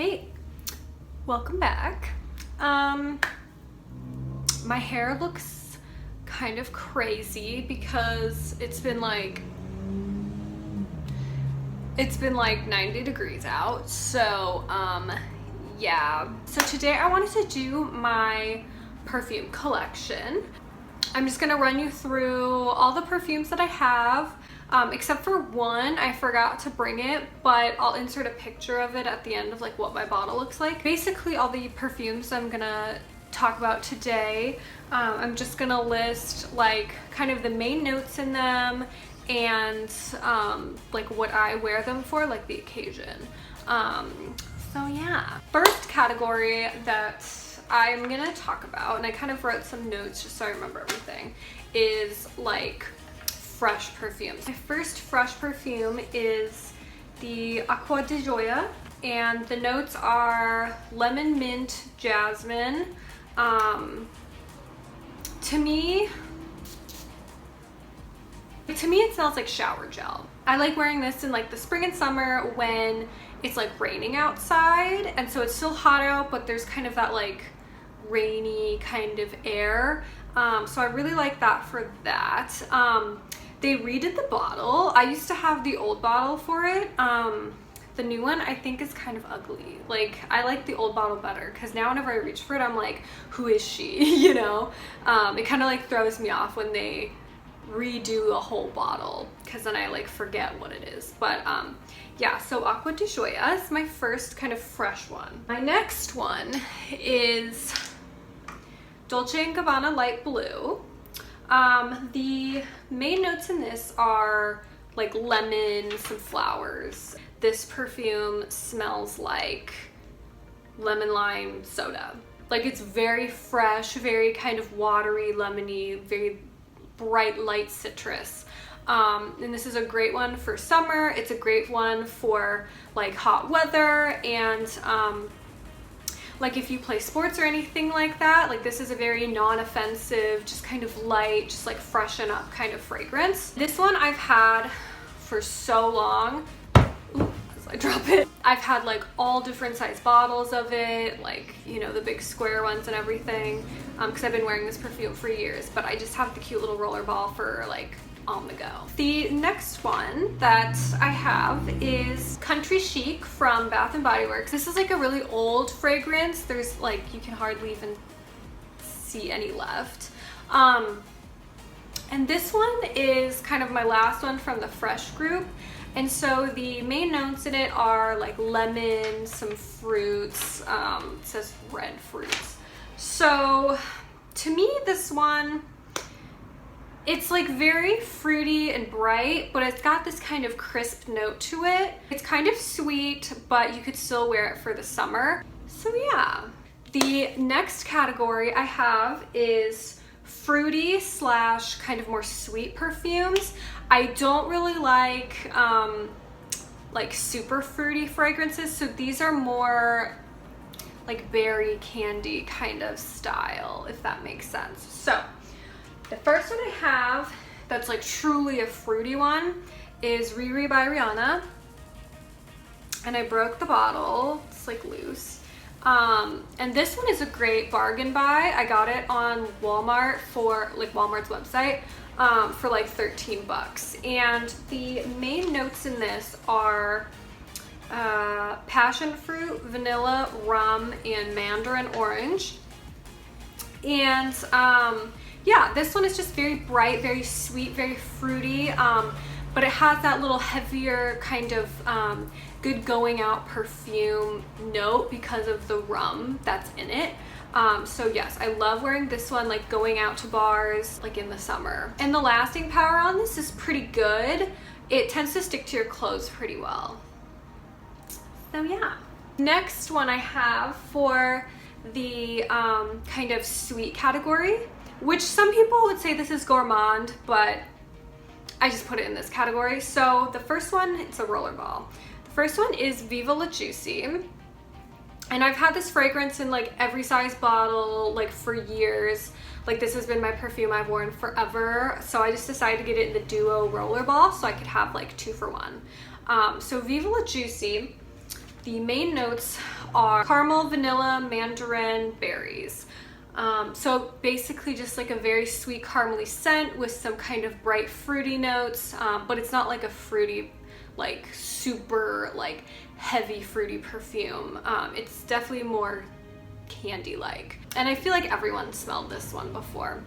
Hey, welcome back. My hair looks kind of crazy because it's been like 90 degrees out. So yeah. So today I wanted to do my perfume collection. I'm just gonna run you through all the perfumes that I have. Except for one, I forgot to bring it, but I'll insert a picture of it at the end of like what my bottle looks like. Basically all the perfumes I'm gonna talk about today, I'm just gonna list like kind of the main notes in them and like what I wear them for, like the occasion. So yeah. First category that I'm gonna talk about, and I kind of wrote some notes just so I remember everything, is like fresh perfumes. My first fresh perfume is the Acqua di Gioia, and the notes are lemon, mint, jasmine. To me it smells like shower gel. I like wearing this in like the spring and summer when it's like raining outside, and so it's still hot out, but there's kind of that like rainy kind of air. So I really like that for that. They redid the bottle. I used to have the old bottle for it. The new one I think is kind of ugly. Like, I like the old bottle better because now whenever I reach for it, I'm like, who is she? You know? It kind of like throws me off when they redo a whole bottle because then I like forget what it is. But yeah, so Acqua di Gioia is my first kind of fresh one. My next one is Dolce & Gabbana Light Blue. The main notes in this are like lemon, some flowers. This perfume smells like lemon lime soda. Like, it's very fresh, very kind of watery, lemony, very bright light citrus. And this is a great one for summer. It's a great one for like hot weather, and like if you play sports or anything like that, like this is a very non-offensive, just kind of light, just like freshen up kind of fragrance. This one I've had for so long. Ooh, as I drop it. I've had like all different size bottles of it, like, you know, the big square ones and everything, because I've been wearing this perfume for years, but I just have the cute little roller ball for like on the go. The next one that I have is Country Chic from Bath & Body Works. This is like a really old fragrance. There's like, you can hardly even see any left. And this one is kind of my last one from the fresh group. And so the main notes in it are like lemon, some fruits, it says red fruits. So to me, this one, it's like very fruity and bright, but it's got this kind of crisp note to it. It's kind of sweet, but you could still wear it for the summer. So yeah. The next category I have is fruity slash kind of more sweet perfumes. I don't really like super fruity fragrances, so these are more like berry candy kind of style, if that makes sense. So the first one I have that's like truly a fruity one is Riri by Rihanna. And I broke the bottle, it's like loose. And this one is a great bargain buy. I got it on Walmart for like Walmart's website for like 13 bucks. And the main notes in this are passion fruit, vanilla, rum, and mandarin orange. And yeah, this one is just very bright, very sweet, very fruity, but it has that little heavier kind of good going out perfume note because of the rum that's in it. So yes, I love wearing this one like going out to bars like in the summer. And the lasting power on this is pretty good. It tends to stick to your clothes pretty well. So yeah. Next one I have for the kind of sweet category, which some people would say this is gourmand, but I just put it in this category. So the first one, it's a roller ball. The first one is Viva La Juicy. And I've had this fragrance in like every size bottle like for years. Like, this has been my perfume I've worn forever. So I just decided to get it in the duo roller ball so I could have like 2 for 1. So Viva La Juicy The main notes are caramel, vanilla, mandarin, berries. So basically just like a very sweet caramely scent with some kind of bright fruity notes, but it's not like a fruity, like super like heavy fruity perfume. It's definitely more candy-like. And I feel like everyone smelled this one before.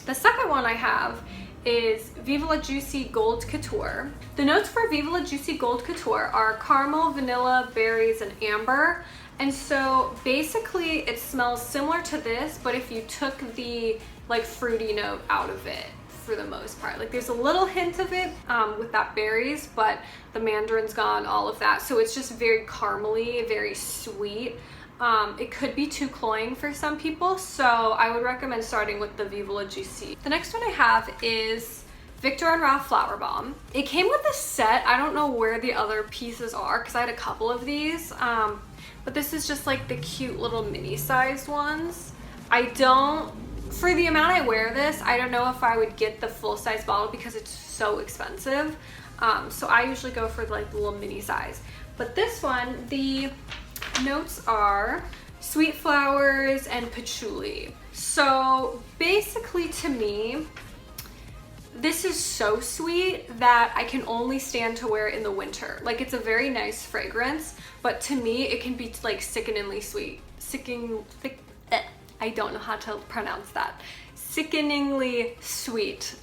The second one I have is Viva La Juicy Gold Couture. The notes for Viva La Juicy Gold Couture are caramel, vanilla, berries, and amber. And so basically it smells similar to this, but if you took the like fruity note out of it for the most part. Like there's a little hint of it with that berries, but the mandarin's gone, all of that. So it's just very caramely, very sweet. It could be too cloying for some people, so I would recommend starting with the Viva La Juicy. The next one I have is Viktor & Rolf Flower Bomb. It came with a set. I don't know where the other pieces are because I had a couple of these, but this is just like the cute little mini sized ones. For the amount I wear this, I don't know if I would get the full size bottle because it's so expensive. So I usually go for like the little mini size. But this one, the notes are sweet flowers and patchouli. So basically to me, this is so sweet that I can only stand to wear it in the winter. Like it's a very nice fragrance, but to me it can be like sickeningly sweet. I don't know how to pronounce that. Sickeningly sweet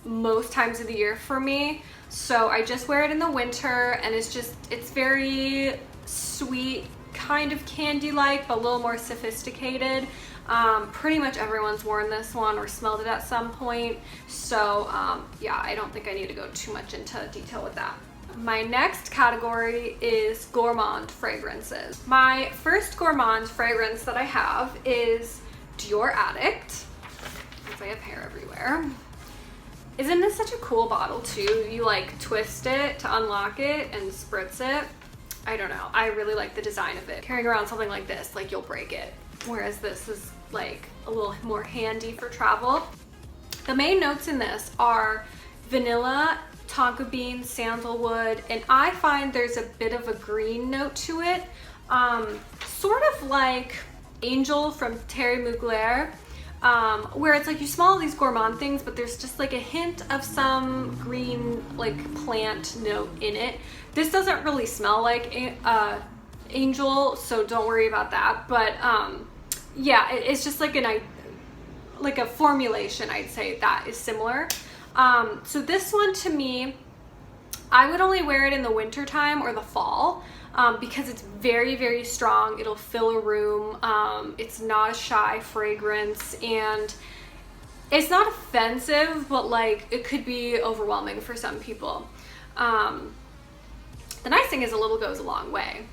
most times of the year for me. So I just wear it in the winter and it's very sweet, kind of candy-like, but a little more sophisticated. Pretty much everyone's worn this one or smelled it at some point. So yeah, I don't think I need to go too much into detail with that. My next category is gourmand fragrances. My first gourmand fragrance that I have is Dior Addict. Because I have hair everywhere. Isn't this such a cool bottle too? You like twist it to unlock it and spritz it. I don't know. I really like the design of it. Carrying around something like this, like you'll break it. Whereas this is like a little more handy for travel. The main notes in this are vanilla, tonka bean, sandalwood, and I find there's a bit of a green note to it. Sort of like Angel from Terry Mugler. Where it's like you smell all these gourmand things, but there's just like a hint of some green like plant note in it. This doesn't really smell like Angel, so don't worry about that. But yeah, it's just like a formulation, I'd say, that is similar. So this one to me, I would only wear it in the winter time or the fall. Because it's very, very strong. It'll fill a room. It's not a shy fragrance, and it's not offensive, but like it could be overwhelming for some people. The nice thing is a little goes a long way.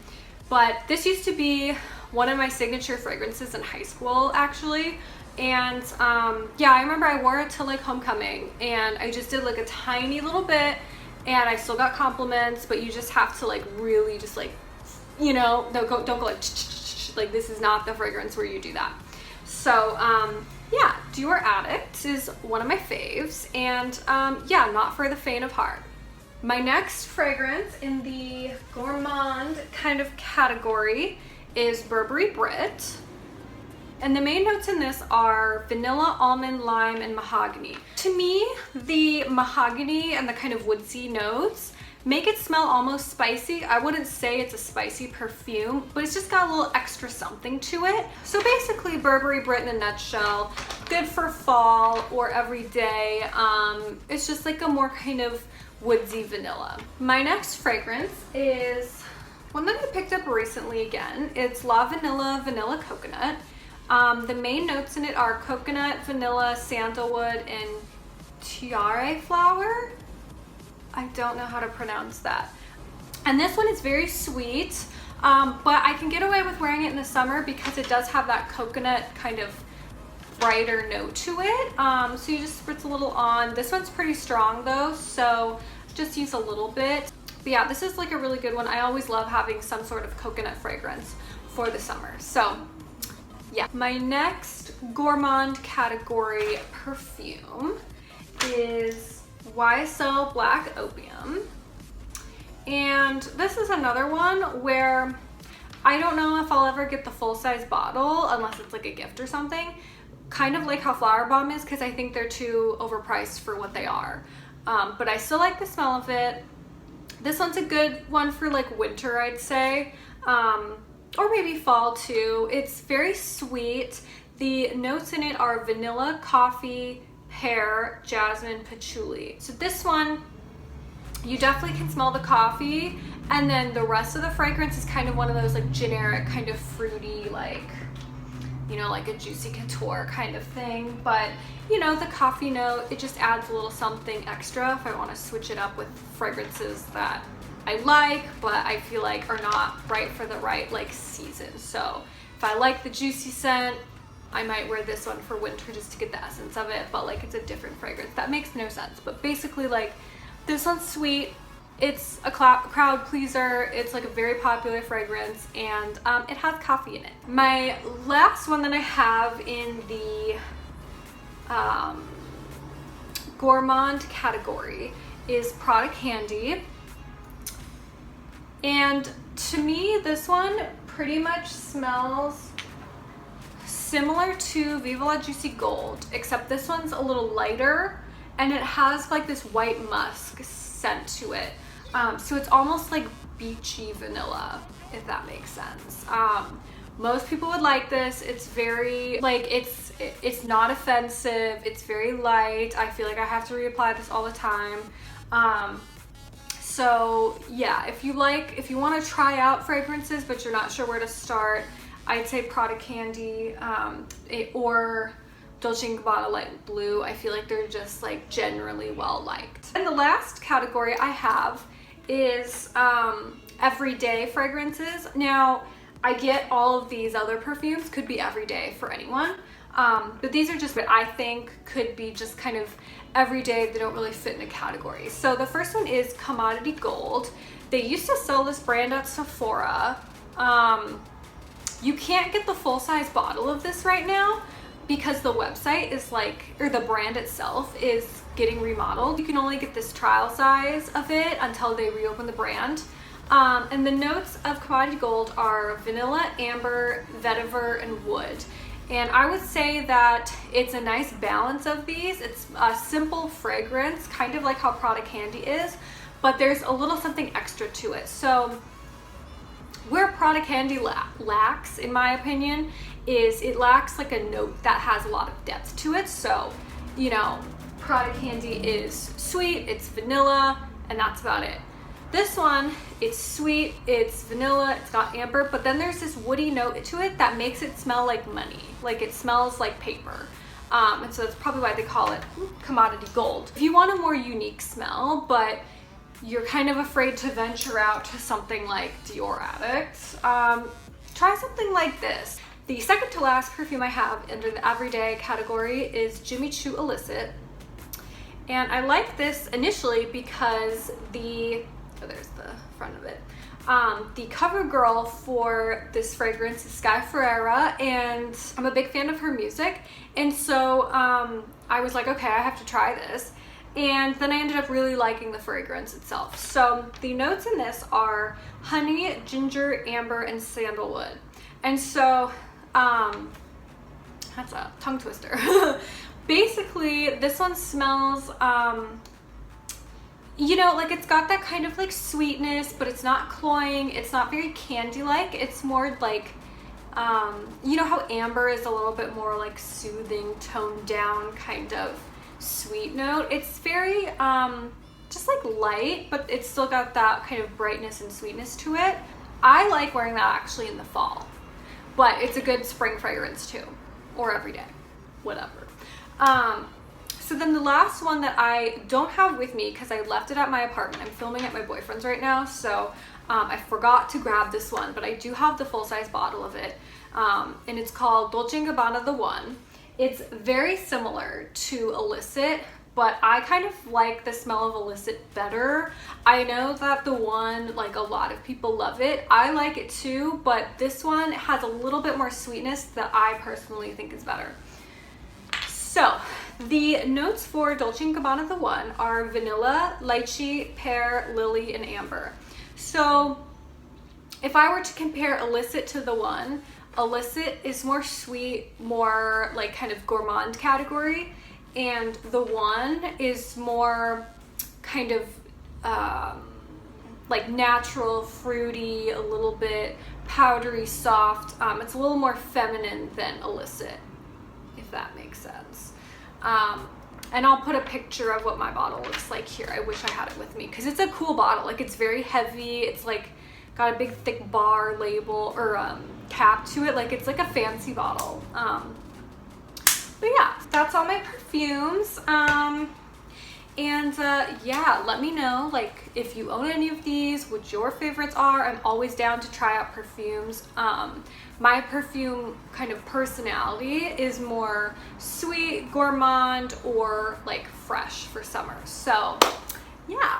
But this used to be one of my signature fragrances in high school, actually. And yeah, I remember I wore it to like homecoming, and I just did like a tiny little bit. And I still got compliments, but you just have to like really just like, you know, don't go like this is not the fragrance where you do that. So yeah, Dior Addict is one of my faves, and yeah, not for the faint of heart. My next fragrance in the gourmand kind of category is Burberry Brit. And the main notes in this are vanilla, almond, lime, and mahogany. To me, the mahogany and the kind of woodsy notes make it smell almost spicy. I wouldn't say it's a spicy perfume, but it's just got a little extra something to it. So basically, Burberry Brit in a nutshell, good for fall or every day. It's just like a more kind of woodsy vanilla. My next fragrance is one that I picked up recently again. It's La Vanilla Vanilla Coconut. The main notes in it are coconut, vanilla, sandalwood, and tiare flower. I don't know how to pronounce that. And this one is very sweet, but I can get away with wearing it in the summer because it does have that coconut kind of brighter note to it. So you just spritz a little on. This one's pretty strong though, so just use a little bit. But yeah, this is like a really good one. I always love having some sort of coconut fragrance for the summer. So yeah, my next gourmand category perfume is YSL Black Opium. And this is another one where I don't know if I'll ever get the full-size bottle unless it's like a gift or something. Kind of like how Flower Bomb is, because I think they're too overpriced for what they are. But I still like the smell of it. This one's a good one for like winter, I'd say, or maybe fall too. It's very sweet. The notes in it are vanilla, coffee, pear, jasmine, patchouli. So this one, you definitely can smell the coffee, and then the rest of the fragrance is kind of one of those like generic kind of fruity, like, you know, like a Juicy Couture kind of thing. But you know, the coffee note, it just adds a little something extra if I want to switch it up with fragrances that I like but I feel like are not right for the right like season. So if I like the juicy scent, I might wear this one for winter just to get the essence of it, but like it's a different fragrance. That makes no sense. But basically, like, this one's sweet. It's a crowd pleaser. It's like a very popular fragrance, and it has coffee in it. My last one that I have in the gourmand category is Prada Candy. And to me, this one pretty much smells similar to Viva La Juicy Gold, except this one's a little lighter and it has like this white musk scent to it. So it's almost like beachy vanilla, if that makes sense. Most people would like this. It's very, like, it's not offensive. It's very light. I feel like I have to reapply this all the time. So yeah, if you want to try out fragrances but you're not sure where to start, I'd say Prada Candy or Dolce & Gabbana Light Blue. I feel like they're just like generally well liked. And the last category I have is everyday fragrances. Now, I get all of these other perfumes could be everyday for anyone, but these are just what I think could be just kind of everyday. They don't really fit in a category. So the first one is Commodity Gold. They used to sell this brand at Sephora. You can't get the full-size bottle of this right now because the website is like, or the brand itself is getting remodeled. You can only get this trial size of it until they reopen the brand. And the notes of Commodity Gold are vanilla, amber, vetiver, and wood. And I would say that it's a nice balance of these. It's a simple fragrance, kind of like how Prada Candy is, but there's a little something extra to it. So where Prada Candy lacks, in my opinion, is it lacks like a note that has a lot of depth to it. So, you know, Prada Candy is sweet, it's vanilla, and that's about it. This one, it's sweet, it's vanilla, it's got amber, but then there's this woody note to it that makes it smell like money. Like it smells like paper. And so that's probably why they call it Commodity Gold. If you want a more unique smell, but you're kind of afraid to venture out to something like Dior Addict, try something like this. The second to last perfume I have under the everyday category is Jimmy Choo Illicit. And I like this initially because there's the front of it. The cover girl for this fragrance is Sky Ferreira, and I'm a big fan of her music. And so I was like, okay, I have to try this. And then I ended up really liking the fragrance itself. So the notes in this are honey, ginger, amber, and sandalwood. And so that's a tongue twister. Basically, this one smells, you know, like it's got that kind of like sweetness, but it's not cloying. It's not very candy-like. It's more like, you know how amber is a little bit more like soothing, toned down kind of sweet note. It's very, just like light, but it's still got that kind of brightness and sweetness to it. I like wearing that actually in the fall, but it's a good spring fragrance too, or every day, whatever. So then the last one that I don't have with me because I left it at my apartment. I'm filming at my boyfriend's right now, so I forgot to grab this one, but I do have the full-size bottle of it, and it's called Dolce & Gabbana The One. It's very similar to Illicit, but I kind of like the smell of Illicit better. I know that The One, like a lot of people love it. I like it too, but this one has a little bit more sweetness that I personally think is better. So the notes for Dolce & Gabbana The One are vanilla, lychee, pear, lily, and amber. So if I were to compare illicit to the one, illicit is more sweet, more like kind of gourmand category, and the one is more kind of like natural, fruity, a little bit powdery, soft. It's a little more feminine than illicit, if that makes sense. And I'll put a picture of what my bottle looks like here. I wish I had it with me because it's a cool bottle. Like, it's very heavy. It's like got a big thick bar label or cap to it. Like, it's like a fancy bottle. But yeah, that's all my perfumes. Yeah, let me know, like, if you own any of these, what your favorites are. I'm always down to try out perfumes. My perfume kind of personality is more sweet, gourmand, or like fresh for summer. So yeah,